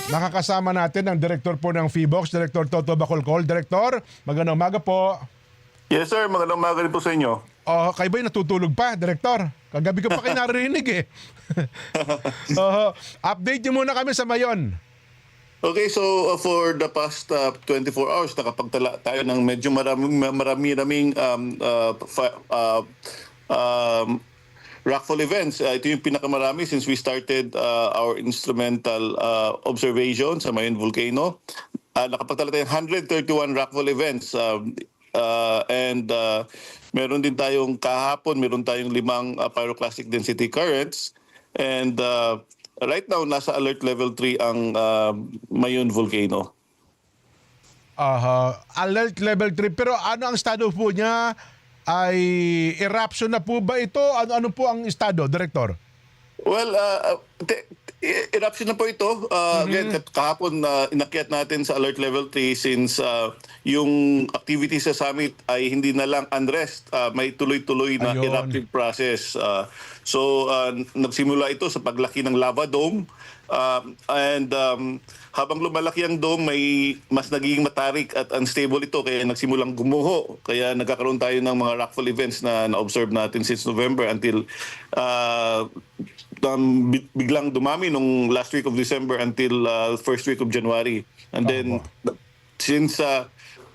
Nakakasama natin ang Director po ng PHIVOLCS, Director Toto Bacolcol. Director, magandang umaga po. Yes sir, magandang umaga rin po sa inyo. Kayo ba'y natutulog pa, Director? Kagabi ko pa kayo narinig eh. Update niyo muna kami sa Mayon. Okay, so for the past 24 hours, nakapagtala tayo ng medyo maraming rockfall events. Ito yung pinakamarami since we started our instrumental observation sa Mayon Volcano. Nakapagtala tayo ng 131 rockfall events. And meron din tayong kahapon, meron tayong 5 pyroclastic density currents. And right now, nasa alert level 3 ang Mayon Volcano. Alert level 3. Pero ano ang estado po niya? Ay eruption na po ba ito? Ano po ang estado, Director? Well, eruption na po ito. Again, kahapon inakyat natin sa alert level 3 since yung activity sa summit ay hindi na lang unrest. May tuloy-tuloy na eruptive process. So, nagsimula ito sa paglaki ng lava dome. Habang lumalaki ang dome, may mas nagiging matarik at unstable ito kaya nagsimulang gumuho. Kaya nagkakaroon tayo ng mga rockfall events na na-observe natin since November until biglang dumami nung last week of December until first week of January. And then, since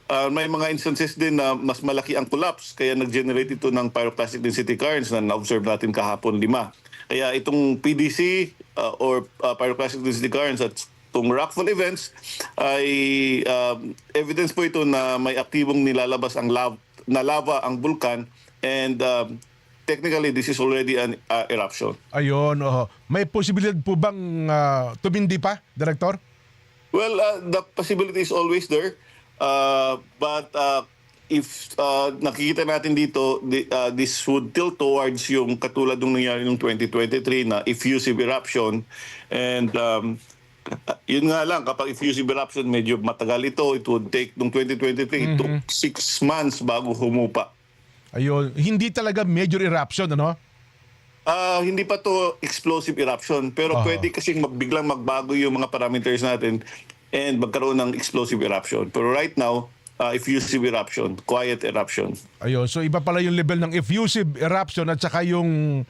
may mga instances din na mas malaki ang collapse, kaya nag-generate ito ng pyroclastic density currents na na-observe natin kahapon 5. Kaya itong PDC or pyroclastic density currents at itong rockfall events ay evidence po ito na may aktibong nilalabas ang lava ang bulkan and technically this is already an eruption. Ayun, may posibilidad po bang tumindi pa, Director? Well, the possibility is always there. But if nakikita natin dito, this would tilt towards yung katulad ng nangyari noong 2023 na effusive eruption. And yun nga lang, kapag effusive eruption, medyo matagal ito. It would take, noong 2023, it took 6 months bago humupa. Ayun, hindi talaga major eruption, ano? Hindi pa to explosive eruption, pero pwede kasing biglang magbago yung mga parameters natin and magkaroon ng explosive eruption. Pero right now, effusive eruption, quiet eruption. Ayun, so iba pala yung level ng effusive eruption at saka yung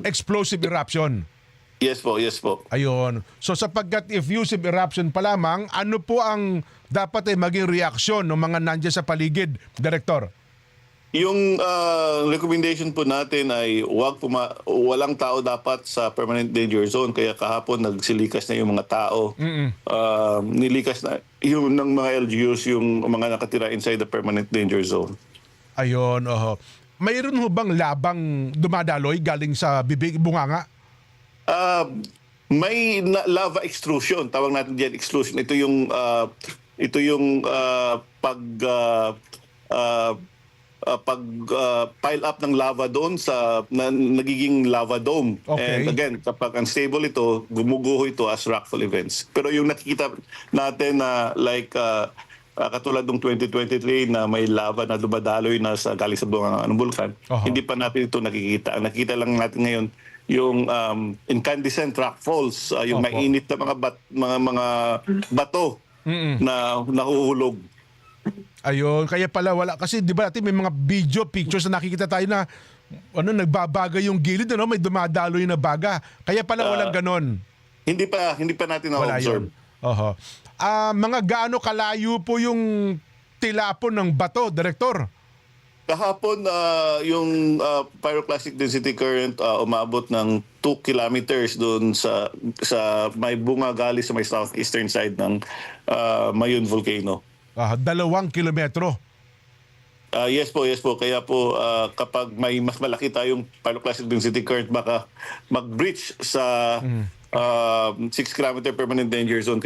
explosive eruption. Yes po, yes po. Ayun. So sapagkat effusive eruption pa lamang, ano po ang dapat maging reaksyon ng mga nandiyan sa paligid, Director? Yung recommendation po natin ay walang tao dapat sa permanent danger zone. Kaya kahapon nagsilikas na yung mga tao. Nilikas na yung ng mga LGUs yung mga nakatira inside the permanent danger zone. Ayun, mayroon ho bang labang dumadaloy galing sa bibig bunganga? May lava extrusion. Tawag natin diyan extrusion. Ito yung pile up ng lava doon sa nagiging lava dome. Okay. And again, kapag unstable ito, gumuguho ito as rockfall events. Pero yung nakikita natin na katulad ng 2023 na may lava na dumadaloy na galing sa bulkan, hindi pa natin ito nakikita. Ang nakikita lang natin ngayon yung incandescent rock falls, yung mainit na mga bato na nahuhulog. Ayun, kaya pala wala kasi 'di ba natin may mga pictures na nakikita tayo na nagbabaga yung gilid, may dumadaloy na baga. Kaya pala walang ganon. Hindi pa natin na-observe. Mga gaano kalayo po yung tilapon ng bato, Director? Kahapon yung pyroclastic density current umabot ng 2 kilometers doon sa may bunga gali sa may southeastern side ng Mayon Volcano. 2 kilometro. Yes po. Kaya po kapag may mas malaki tayong pyroclastic density current, baka mag-breach sa 6 kilometer permanent danger zone.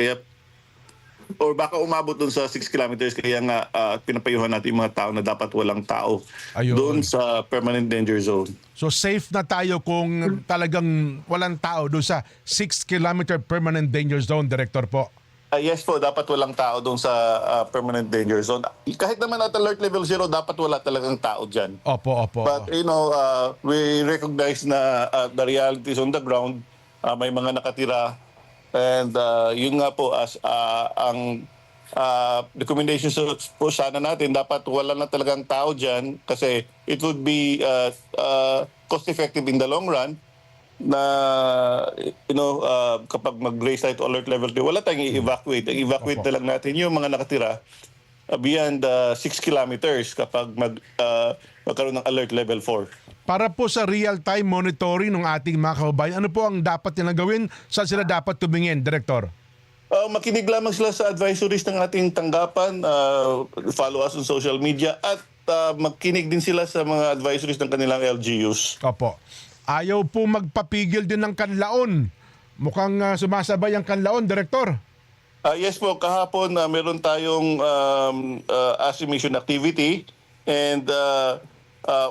Or baka umabot doon sa 6 kilometers. Kaya nga pinapayuhan natin yung mga tao na dapat walang tao doon sa permanent danger zone. So safe na tayo kung talagang walang tao doon sa 6 kilometer permanent danger zone, Director po? Yes po, dapat walang tao doon sa permanent danger zone. Kahit naman at alert level 0, dapat wala talagang tao dyan. Opo. But we recognize na the realities on the ground, may mga nakatira And yun nga po as ang recommendation po sana natin, dapat wala na talagang tao dyan kasi it would be cost effective in the long run na kapag mag-raise tayo to alert level 3, wala tayong i-evacuate. I-evacuate na lang natin yung mga nakatira beyond 6 kilometers kapag magkaroon ng alert level 4. Para po sa real-time monitoring ng ating mga kababayan, ano po ang dapat nilang gawin? Saan sila dapat tumingin, Director? Makinig lamang sila sa advisories ng ating tanggapan, follow us on social media at magkinig din sila sa mga advisories ng kanilang LGUs. Opo. Ayaw po magpapigil din ng kanlaon. Mukhang sumasabay ang kanlaon, Director. Yes po, kahapon meron tayong ASIM mission activity and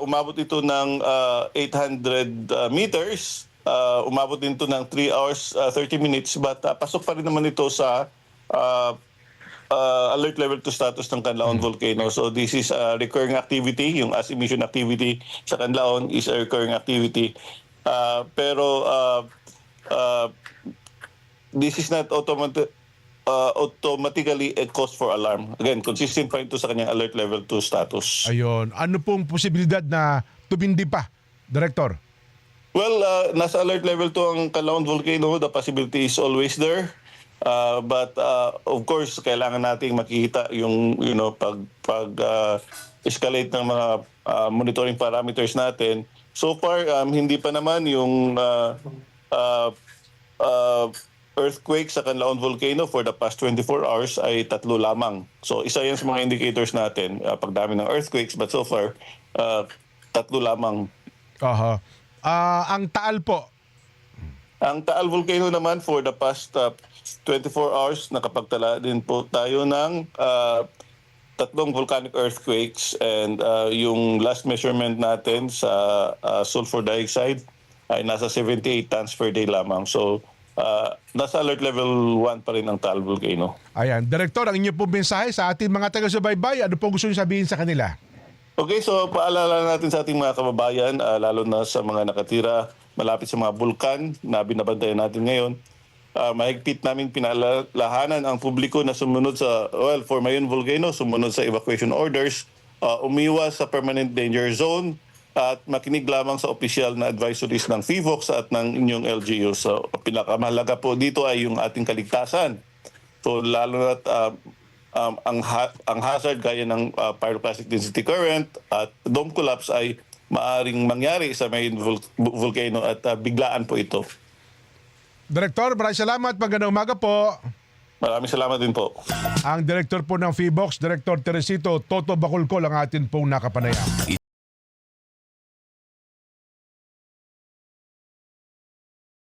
umabot ito ng 800 meters. Umabot din ito ng 3 hours 30 minutes but pasok pa rin naman ito sa alert level 2 status ng Canlaon Volcano. So this is a recurring activity. Yung ASIM mission activity sa Canlaon is a recurring activity. Pero this is not automatically a cause for alarm. Again, consistent pa ito sa kanyang alert level 2 status. Ayun. Ano pong posibilidad na tumindi pa, Director? Well, nasa alert level 2 ang Canlaon Volcano. The possibility is always there. But of course, kailangan nating makikita yung pag escalate ng mga monitoring parameters natin. So far, hindi pa naman yung earthquake sa Canlaon Volcano for the past 24 hours ay 3 lamang. So isa yan sa mga indicators natin, pagdami ng earthquakes, but so far, 3 lamang. Aha. Ang Taal po. Ang Taal Volcano naman for the past 24 hours, nakapagtala din po tayo ng 3 volcanic earthquakes and yung last measurement natin sa sulfur dioxide ay nasa 78 tons per day lamang. So nasa alert level 1 pa rin ang Taal Volcano. Ayan. Director, ang inyo pong mensahe sa ating mga taga-subaybay, ano po gusto niyo sabihin sa kanila? Okay, so paalala natin sa ating mga kababayan, lalo na sa mga nakatira malapit sa mga bulkan na binabantayan natin ngayon. Mahigpit namin pinaalalahanan ang publiko na sumunod sa, for Mayon Volcano, sumunod sa evacuation orders, umiwas sa permanent danger zone, at makinig lamang sa opisyal na advisories ng PHIVOLCS at ng inyong LGU. So, pinakamahalaga po dito ay yung ating kaligtasan. So, lalo na ang hazard gaya ng pyroclastic density current at dome collapse ay maaring mangyari sa Mayon Volcano at biglaan po ito. Director, maraming salamat. Magandang umaga po. Maraming salamat din po. Ang Director po ng PHIVOLCS, Director Teresito Toto Bacolcol, ang atin pong nakapanayam.